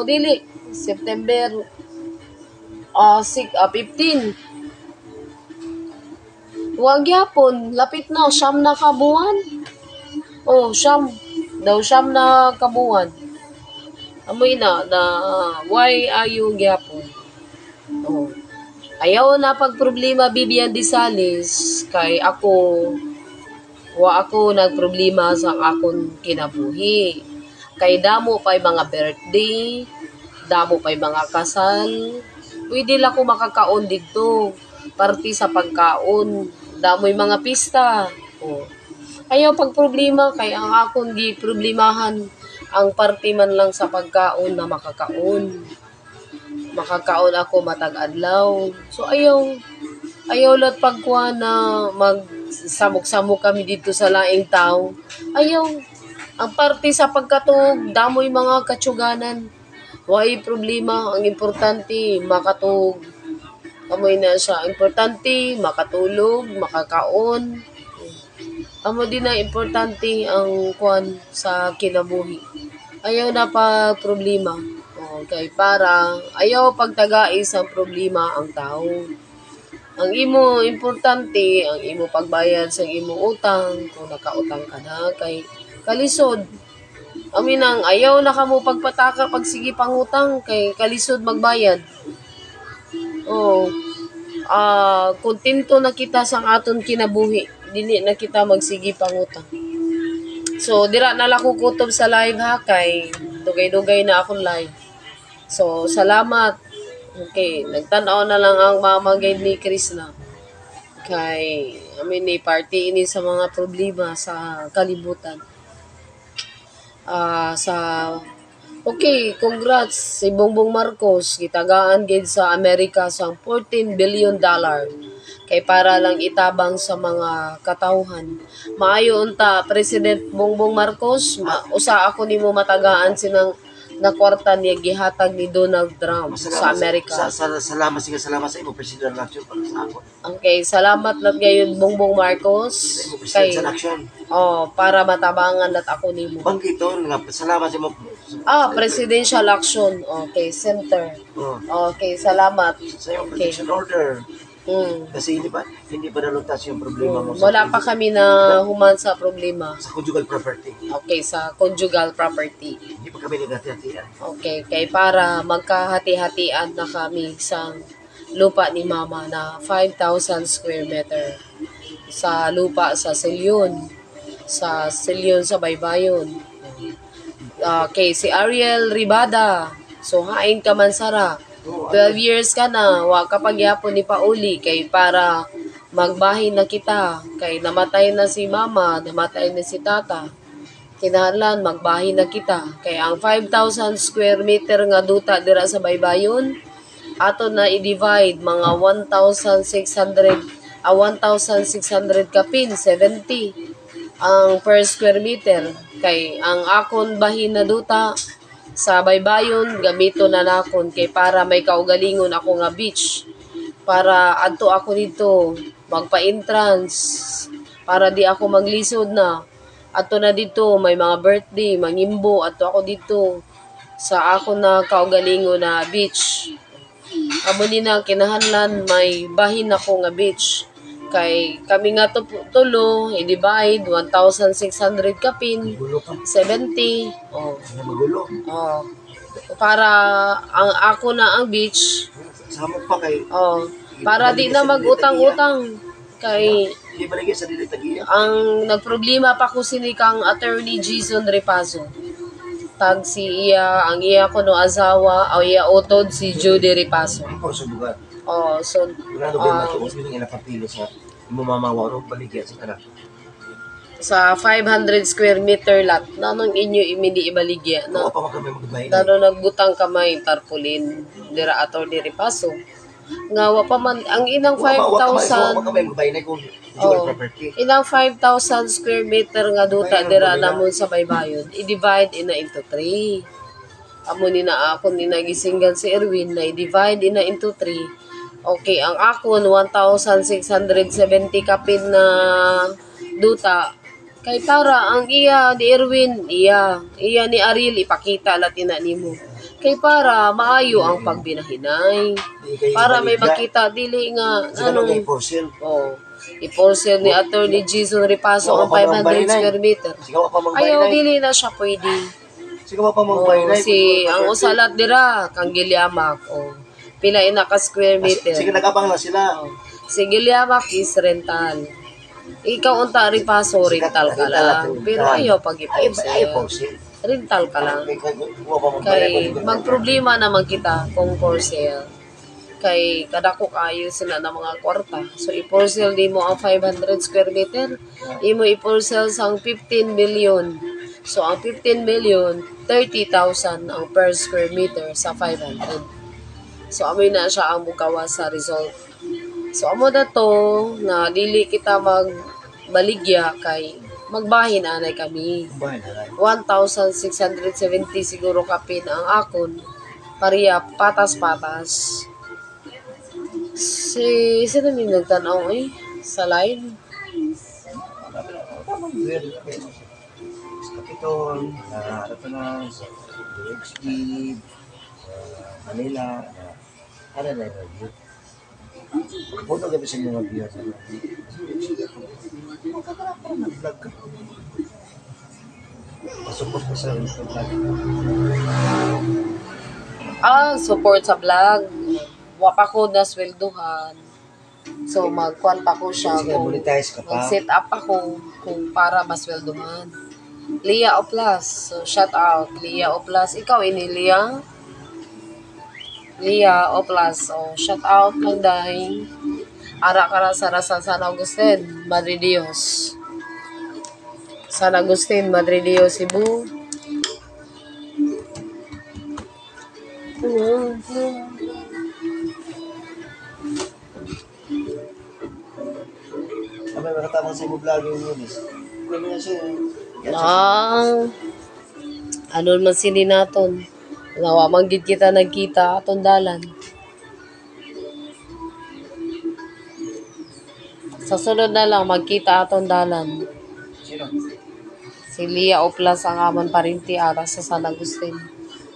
Dili. September 15. Wag yapon, lapit na siyam na kabuan. Siyam na kabuan. Amoy na why are you gyapon? Ayaw na pagproblema Vivian Disales kay ako nagproblema sa akon kinabuhi. Kay damo pay mga birthday, damo pay mga kasal. Pwede lang ko makakaon dito. Party sa pagkaon, damoy mga pista. Ayaw pagproblema kay ang akon di problemahan ang party man lang sa pagkaon na makakaon. Makakaon ako matag adlaw. So ayaw lat pagkuha na magsamok-samok kami dito sa laing tao. Ayaw. Ang party sa pagkatug, damoy mga katsuganan. Why problema. Ang importante, makatug. Amoy na siya. Importante, makatulog, makakaon. Amo din na importante ang kwan sa kinabuhi. Ayaw na pa problema. Okay, para ayaw pagtagai sa problema ang tao. Ang imo importante, ang imo pagbayad sa imo utang, kung nakautang ka na, kay kalisod. Aminang ayaw na kamo pagpataka pag sige pangutang, kay kalisod magbayad. Kontento na kita sa aton kinabuhi. Dili na kita magsigi pangutang. So, dira na lang ko kutob sa live ha, kay dugay-dugay na akong live. So, salamat. Okay, nagtanaw na lang ang mama guide ni Chris na. Kay, ni party ini sa mga problema sa kalibutan. Okay, congrats si Bongbong Marcos, gitagaan gid sa Amerika sa $14 billion. Kay para lang itabang sa mga katawhan. Maayo unta President Bongbong Marcos, usa ako nimo matagaan sinang na kwarta niya gihatag ni Donald Trump sa Amerika. Salamat sa imo president election para sa ako. Okay, salamat lang gayon Bongbong Marcos. Sa imo president election. Para matabangan at ako nimo. Bangkito nga salamat sa imo. Presidential action. Okay, center. Okay, salamat. Sa imo protection order. Kasi hindi pa nalutas yung problema mo. Wala pa kami na human sa problema. Sa conjugal property. Okay, sa conjugal property. Hindi pa kami naghati-hatian. Okay, kay para magkahati-hatian na kami sa lupa ni Mama na 5,000 square meter. Sa lupa sa Silyon. Sa Silyon sa Baybayon. Okay, si Ariel Ribada. So, hain ka man sara. 12 years ka na, wa ka pagyapon ni Pauli kay para magbahin na kita. Kay namatay na si mama, namatay na si tata. Kinahanglan magbahin na kita. Kay ang 5,000 square meter nga duta dira sa Baybayon, ato na i-divide mga 1,600 kapin, 70 ang per square meter. Kay ang akon bahin na duta sa Baybayon, gamito na nakon kay para may kaugalingon ako nga beach. Para adto ako dito, magpa-entrance. Para di ako maglisod na. Adto na dito, may mga birthday, mangimbo. Adto ako dito sa ako na kaugalingon na beach. Amo ni na kinahanglan may bahin ako nga beach. Kay kami nga tulo, i-divide, 1,600 kapin, 70. Para ang ako na ang beach. Sama pa kay. Para di na mag-utang-utang. Kay Hindi ba sa dili tagiya? ang nagproblema pa ko sini kang attorney Jason Repazo. Tag si iya, ang iya ko no asawa, o iya utod si Judy Repazo. Por sa lugar. So, Wala ba yung yung napapili sa mumamawaro baligya sa kana. sa 500 square meter lot, nanong inyo imini ibaligya na. Ako pa kami magbahin. Tano nagbutang kamay tarpaulin dira ato diri paso. Nga wa pa man ang inang 5,000 kami magbahin kung conjugal property. inang 5,000 square meter nga duta dira namon sa Baybayon, i-divide ina into 3. Amo ni na ako ni nagisinggan si Erwin na i-divide ina into 3. Okay, ang akon 1,670 kapin na duta. Kay para ang iya ni Erwin, iya ni Ariel ipakita latina nimo. Kay para maayo ang pagbinahinay. Para may makita dili nga i-porcel ni Attorney Jason Repazo ang 500 square meter. Ayaw dili na siya pwede. Sige pa magbahin. Si ang usalat dira kang Gilyamak. Pila ina ka square meter. Sige nagabang na sila. Si Gilyamak is rental. Ikaw unta Repazo rental ka lang. Pero ayaw pag-i-porcel. Rental ka lang. Kay magproblema naman kita kung for sale. Kay kadako kayo sila ng mga kwarta. So i-for sale di mo ang 500 square meter, imo i-for sale sang 15 million. So ang 15 million, 30,000 ang per square meter sa 500. So amoy na siya ang mukawa sa result. So amo na to na dili kita magbaligya kay magbahin anay kami. 1,670 siguro kapin ang akon. Pariya patas-patas. Sino may nagtanaw sa live? Ito, ito na sa UXD, Manila, ano na yun? Pagpunta gabi sa mga biya sa vlog ka. Pasupos ka sa vlog. Support sa vlog. Wapa ko na swelduhan. So, magkuhan pa ko siya. Sige, monetize ka pa. Mag-set up ako kung para maswelduhan. Lia Oplas. So, shout out. Lia Oplas. Ikaw, ini Lia? Lia Oplas. So, shout out lang dahil ara kara sa Rasa San Agustin, Madre Dios. San Agustin, Madre Dios, Cebu. Kami makatamang sa imo vlog yung Lunes. Kami nga siya. Ano man sini naton. Nawa manggid kita nagkita aton dalan. Sa sunod na lang magkita aton dalan. Sino? Si Lia Oplas ang amon parinti ara sa San Agustin,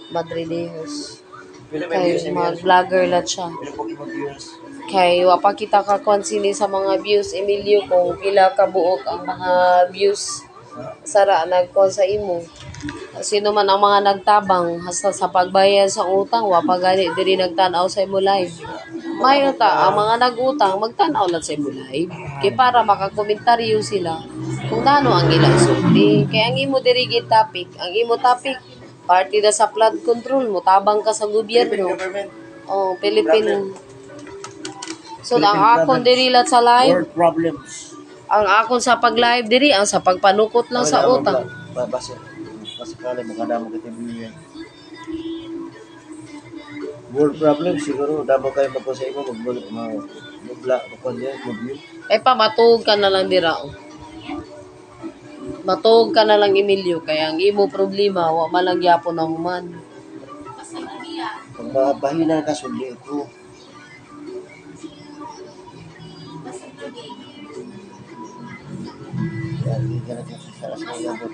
Madre Dios. Pila may views Kay niya. mag-vlogger lang siya. Pila po ibang viewers. Kay wapa kita ka konsini sa mga views Emilio kung pila ka buok ang mga views sara nagkon sa imo. Sino man ang mga nagtabang hasta sa pagbayad sa utang wapa gani diri nagtan-aw sa imo live. Mayo ta ang mga nagutang magtan-aw lang sa imo live kay para makakomentaryo sila kung ano ang ilang sulti. Kay ang imo diri gid topic, ang imo topic parte na sa flood control mo tabang ka sa gobyerno. Government. Oh, Philippine. So, ang akon diri lang sa live, World problems. ang akon sa pag-live diri, ang sa pagpanukot lang sa utang. Base kali makadamo kita viewer. World problems siguro damo kayo magko sa imo magbulok mo. Mubla ko niya, mag-view. Ay pa, matug ka na lang dira. Oh. Matug ka na lang, Emilio, kaya ang imo problema, wa malagyapon ang man. Kung mabahinan ka sundi ko. Yan, hindi ka na ko sa saras na yabot.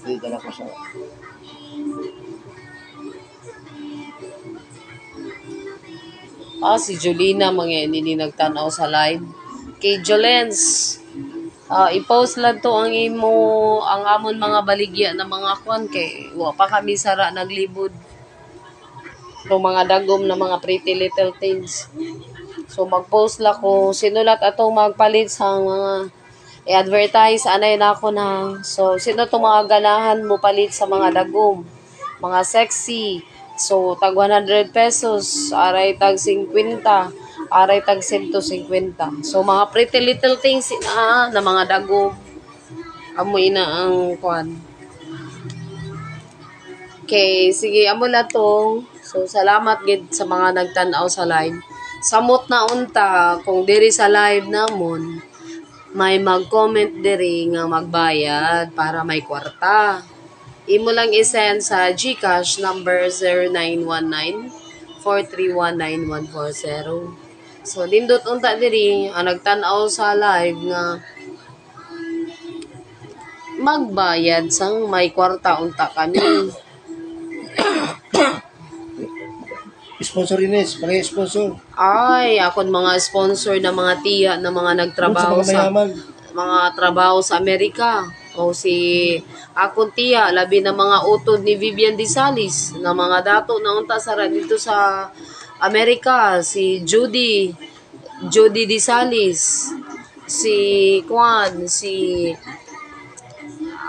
Hindi ka na ko sa... Si Jolina, mga hindi nagtanaw sa live. Kay Jolens, i-post lang to ang imo, ang amon mga baligya na mga kwan, kay wa pa kami sara naglibod. Yung mga dagom na mga pretty little things. So mag-post lang ko, sinulat atong magpalit sa mga i-advertise, anay na ako na. So sino itong mga ganahan mo palit sa mga dagom, mga sexy. So tag 100 pesos, aray tag 50, aray tag 150. So mga pretty little things na mga dagom. Amoy na ang kwan. Okay, sige, amo na to. So, salamat gid sa mga nagtanaw sa live. Samot na unta, kung diri sa live namon, may mag-comment diri nga magbayad para may kwarta. Imo lang isend sa GCash number 0919-4319140. So, dindot unta diri, ang nagtanaw sa live nga magbayad sang may kwarta unta kami. Sponsor Ines, mga sponsor. Ay, akon mga sponsor na mga tiya na mga nagtrabaho sa mayaman. mga trabaho sa Amerika. O si akon tiya, labi na mga utod ni Vivian Disalis na mga dato na unta sara dito sa Amerika. Si Judy Disalis, si Kwan,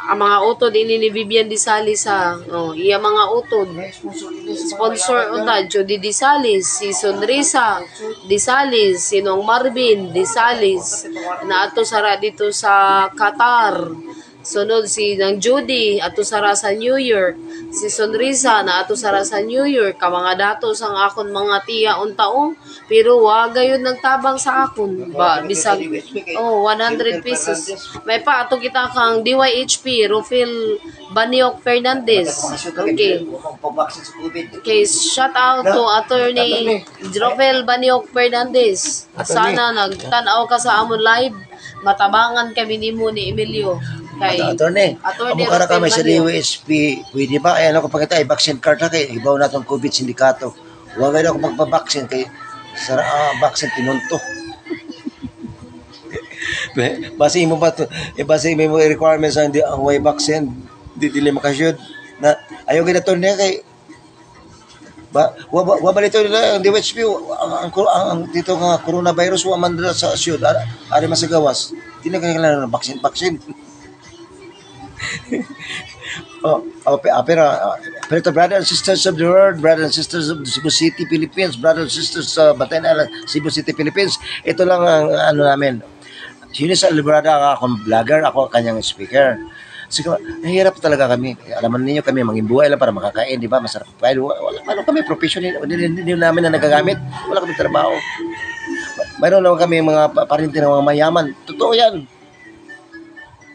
ang mga utod ini ni Vivian Disalis ha. Iya mga utod. Mga sponsor Ines. Sponsor unta Judy Disalis, si Sonrisa Disalis, si Nong Marvin Disalis na ato sara dito sa Qatar. Sunod si nang Judy ato sara sa New York. Si Sonrisa na ato sara sa New York. Ka mga datos ang akon mga tiya untaong pero wa gayud nagtabang sa akon ba bisag 100 pesos. May pa ato kita kang DYHP Rufil Baniok Fernandez. Okay. Pabaksin sa COVID. Okay, shout out to Attorney Rufil Baniok Fernandez. Sana nagtanaw ka sa amon live. Matabangan kami nimo ni Emilio. Kay Attorney, Attorney amo ka kami sa Rafael Baniok. DOSP, pwede ba? Ay, ano ko pagkita, vaccine card na kay ibaw na itong COVID sindikato. Huwag na ako magpabaksin kay sara vaccine tinunto. Base mo ba to? Base mo requirements ang way vaccine, di dili makashoot na ayaw gid Attorney kay wa balito nila ang DOSP ang dito nga coronavirus wa man dira sa shoot ari masagawas. Tinagay lang ng vaccine. pero ito, brothers and sisters of the world, brothers and sisters of Cebu City, Philippines, brothers and sisters sa Batayan Island, Cebu City, Philippines, ito lang ang ano namin. Eunice Albrada, akong vlogger, ako ang kanyang speaker. Siguro, nahihirap talaga kami. Alaman ninyo kami, manging buhay lang para makakain, di ba? Masarap pa. Wala kami professional, hindi namin na nagagamit. Wala kami trabaho. Mayroon naman kami mga parinti ng mga mayaman. Totoo yan.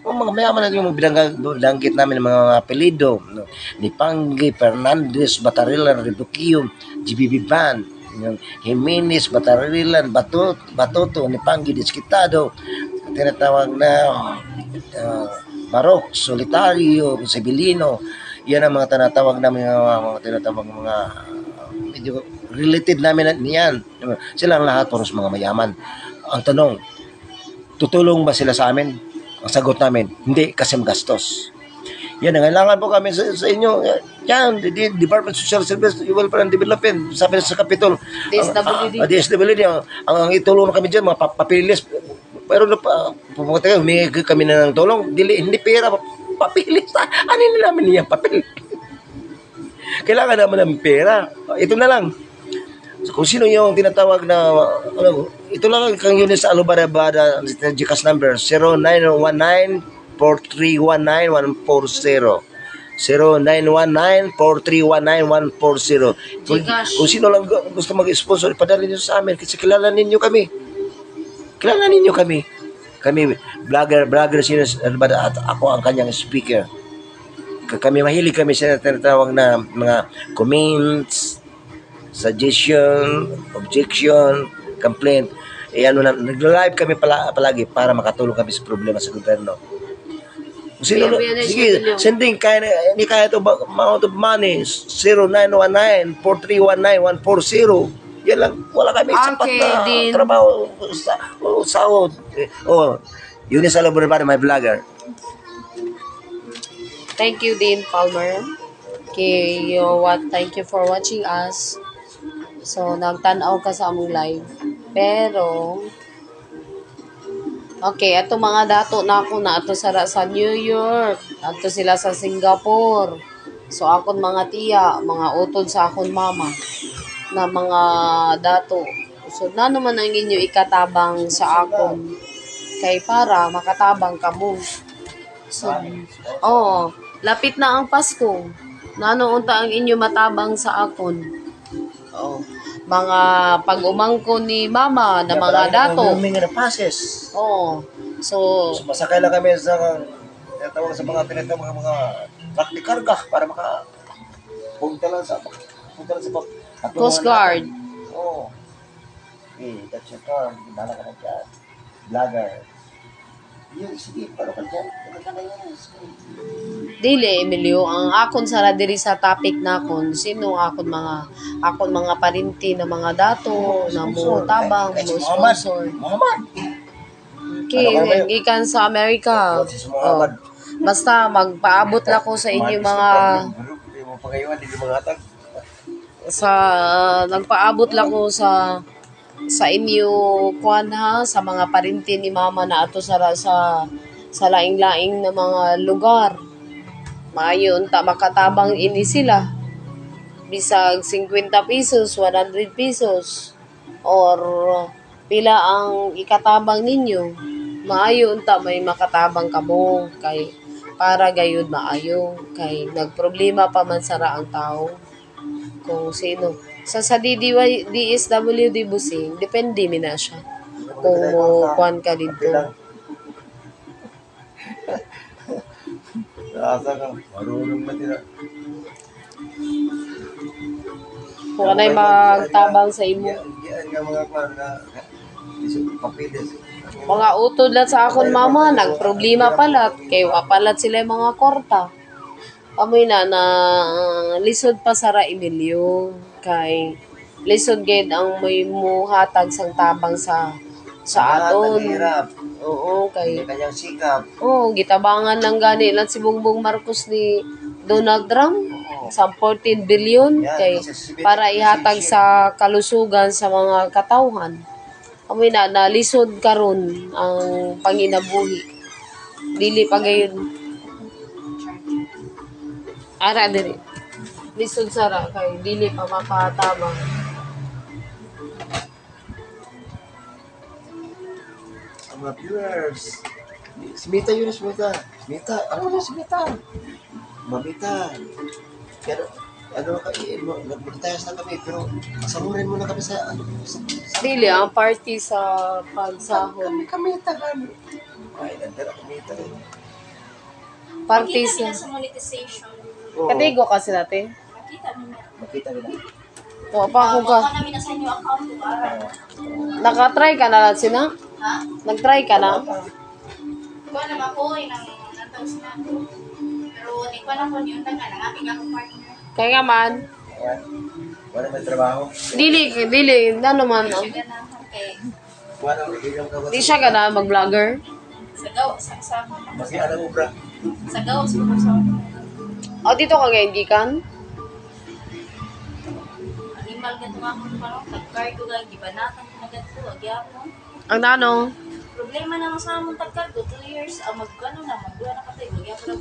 Ang mga mayaman na yung binanggit namin ng mga apelido, no? Ni Panggi, Fernandez, Batarilan, Reduquio, GBB Band, yung Jimenez, Batarilan, Batoto, ni Panggi, Disquitado, tinatawag na Barok, Solitario, Sibilino. Yan ang mga tinatawag namin mga tinatawag mga medyo related namin niyan. Sila ang lahat puros mga mayaman. Ang tanong, tutulong ba sila sa amin? Ang sagot namin, hindi kasi magastos. Yan, nangailangan po kami sa inyo. Yan, Department of Social Service, Welfare and Development, sabi sa Capitol. DSWD. DSWD, ang itulong kami dyan, mga papilis. Pero pumunta kayo, humingi kami na ng tulong. Hindi pera, papilis. Ano na namin niya, papel? Kailangan naman ng pera. Ito na lang. So, kung sino yung tinatawag na, ito lang kang Eunice Albrada, GCash number, 0919-4319-140. 0919-4319-140. GCash. Kung sino lang gusto mag-sponsor, ipadala niyo sa amin kasi kilala ninyo kami. Kilala ninyo kami. Kami, vlogger Eunice Albrada at ako ang kanyang speaker. Kami mahilig kami sa tinatawag na mga comments, suggestion, objection, complaint. Nagla-live kami palagi para makatulong kami sa problema sa gobyerno. Sige, sending hindi kaya ito amount of money, 0919-4319-140. Yan lang, wala kami sapat na trabaho, sahod. Eunice Albrada, my vlogger. Thank you, Dean Palmer. Okay, thank you for watching us. So, nagtanaw ka sa among live. Pero, okay, ato mga dato na ako na ato sa New York. Ato sila sa Singapore. So, akon mga tiya, mga utod sa akon mama na mga dato. So, na naman ang inyo ikatabang sa akon. Kay para makatabang ka mo. So, lapit na ang Pasko. Nanounta ang inyo matabang sa akon. Mga pag-umangko ni mama na mga dato. So masakay lang kami sa tawag sa mga pinatawag mga truck ni karga para punta lang sa Coast Guard. That's your car. Dala ka na dyan. Vlogger. Sige, paro ka dyan. Dili, Emilio, ang akon sara diri sa topic na akon, sino akon mga parinti na mga dato, na mo tabang, mo sponsor. Okay, ikan sa Amerika. Basta magpaabot lang ko sa inyo mga nagpaabot lang ko sa inyo kuan ha, sa mga parinti ni mama na ato sa laing-laing na mga lugar. Maayo unta makatabang ini sila. Bisag 50 pesos, 100 pesos or pila ang ikatabang ninyo. Maayo unta may makatabang kamo kay para gayud maayo kay nagproblema pa man sara ang tao kung sino. Sa DSWD busing, depende mi na siya. Kung mo kuan ka dito. Asa ka, marunong na tira. Kung anay magtabang sa imo. Yan nga mga kwan na papilis. Mga utod lang sa akon mama, nagproblema palat. Kay wapalat sila mga korta. Amoy na lisod pa sara Emilio. Kay lisod gid ang may muhatag sang tabang sa aton. Oo, kay kanyang sikap. Gitabangan lang gani lang si Bongbong Marcos ni Donald Trump sa 14 billion kay para ihatag sa kalusugan sa mga katawhan. Amoy na nalisod karon ang panginabuhi. Dili pa gayon. Ara diri. Lisod sara kay dili pa mapatabang. Sa mga viewers. Smita yun, Smita. Smita, ano na Smita? Mamita. Pero, ano ka, nagtayas na kami, pero samurin mo na kami sa, ano, Dili ang party sa pagsahod. kamita kami. Ay, nandara kamita. Party Makita nila sa sa monetization. Oo. Katigo kasi natin. Makita nila. Makita nila. O pa ako ka. Baka namin na sa inyo account ko para. Nakatry ka na sina? Ha? Nag-try ka na? Kuha naman ko, nantaw sila ko. Pero di ko na po yun na nga, nangating ako partner. Kaya nga man. Ayan. Wala may trabaho. Dili, ano man. Siya ganahan kay Wala may ilang kawas. Di siya ka na mag-vlogger. sa gaw, sa Masi alam mo, bra. sa gaw, sa O dito ka ngayon, gikan? animal gato nga ako parang tag-cargo ga, gibanatan ko na gato, agyapon. Ang nano? Problema naman sa among tag-cargo, 2 years, magkano na, magbuha na katay, agyapon na